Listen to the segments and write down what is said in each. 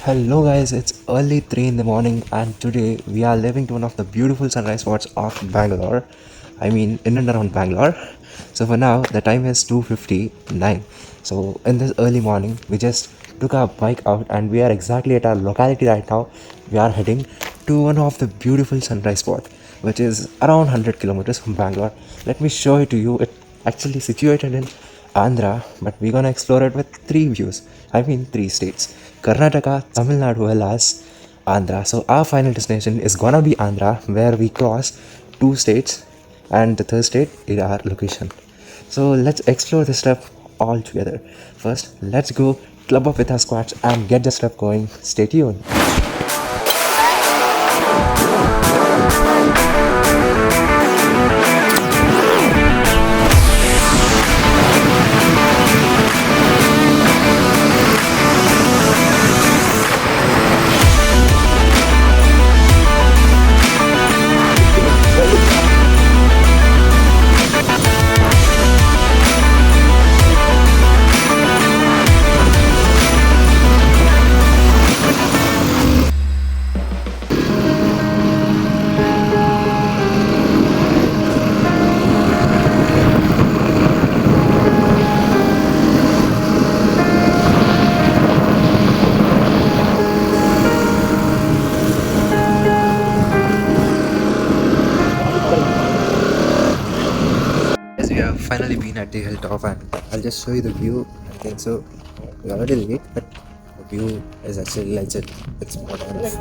Hello guys, it's early 3 in the morning and today we are living to one of the beautiful sunrise spots of Bangalore. I mean in and around Bangalore. So for now the time is 2:59. So in this early morning we just took our bike out and we are exactly at our locality right now. We are heading to one of the beautiful sunrise spot which is around 100 kilometers from Bangalore. Let me show it to you. It actually situated in Andhra, but we're gonna explore it with three views. I mean, three states: Karnataka, Tamil Nadu, well as Andhra. So, our final destination is gonna be Andhra, where we cross two states, and the third state is our location. So, let's explore this trip all together. First, let's go club up with our squads and get this trip going. Stay tuned. Yes, we have finally been at the hilltop and I'll just show you the view. I think so. We're already late, but the view is actually legit. It's more than enough.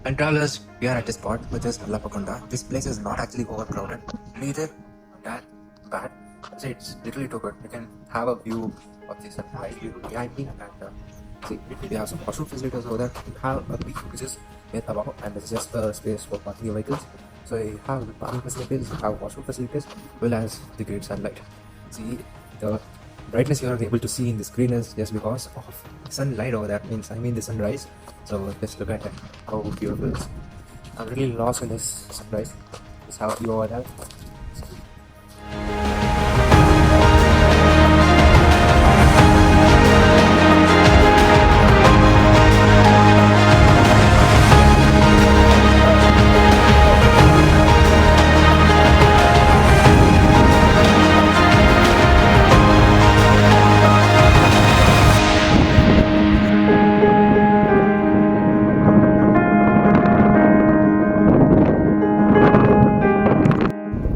And travelers, we are at a spot which is Mallapa Konda. This place is not actually overcrowded, neither that bad. So it's literally too good. You can have a view of this sunrise view behind me, and see, we have some washroom facilities over there. You have a beach which is with above, and it's just a space for parking your vehicles. So you have the parking facilities, you have washroom facilities, well as the great sunlight. See, the brightness you are able to see in the screen is just because of sunlight over there. I mean the sunrise. So just look at it, how beautiful it is. I'm really lost in this sunrise. This how you over there.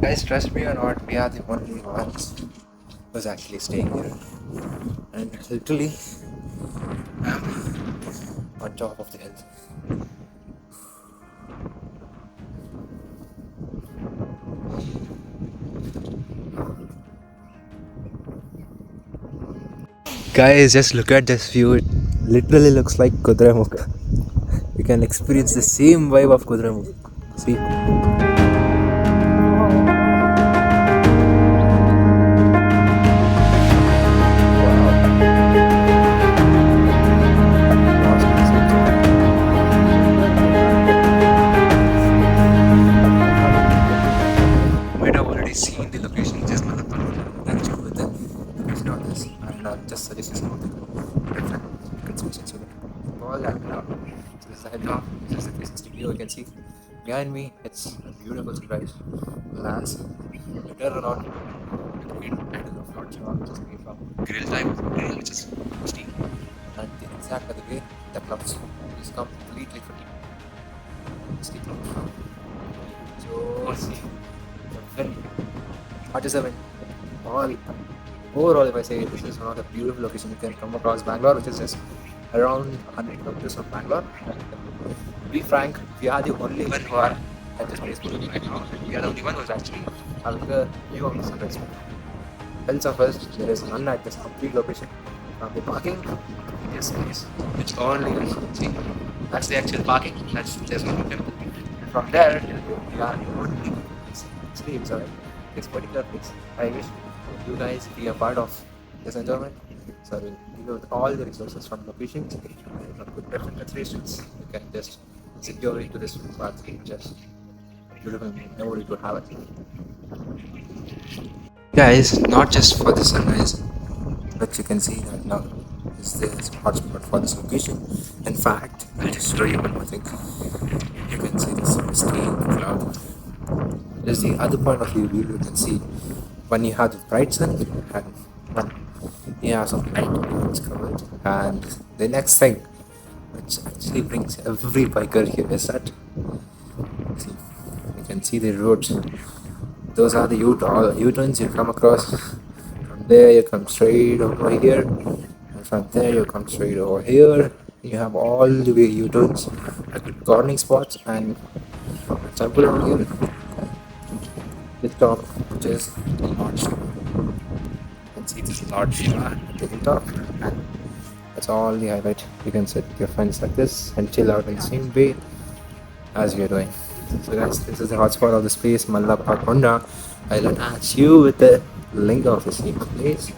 Guys, trust me or not, we are the only ones who's actually staying here. And literally, I'm on top of the hill. Guys, just look at this view. It literally looks like Kudramukh. You can experience the same vibe of Kudramukh. See? Might have already seen the location, just not the color. Then check with the location of this, and just suggest you some of the different constructions with it. All that now. So this is the headlong, this is the 360 view. You can see behind me, it's a beautiful sunrise. Lands, you turn around, you can end of Lord Shiva, which is made from grill type of grill, which is misty. And the exact other way, the clouds is completely free. Misty clouds. So, see. Very hot is the wind. All overall, if I say this is one of the beautiful locations you can come across Bangalore, which is just around 100 kilometers from Bangalore. To be frank, we are the only one who are at this place right now. We are the only one who is actually having a view of the sunrise. Else of us, there is none at this complete location. From the parking, this place, which only is, see, that's the actual parking. That's there's no temple. And from there, we are only streams are this particular place. I wish you guys be a part of this enjoyment. So I will give you all the resources from locations, from good different considerations. You can just secure into this path. Just beautiful memory to have it. Guys, not just for the sunrise, but you can see that now is this hotspot for this location. In fact, I'll just show you one more thing. You can see this misty cloud. There's the other point of view you can see when you have the bright sun and when you have some light clouds covered. And the next thing, which actually brings every biker here, is that see, you can see the roads. Those are the U-turns you come across. From there you come straight over here, and from there you come straight over here. You have all the way U-turns, like cornering spots, and a temple over here. This top, which is Lord Shiva. You can see this Lord Shiva at the hilltop, and that's all the highlight. You can sit with your friends like this and chill out in the same way as we are doing. So guys, this is the hotspot of this place, Mallapa Konda. I'll attach you with the link of the same place.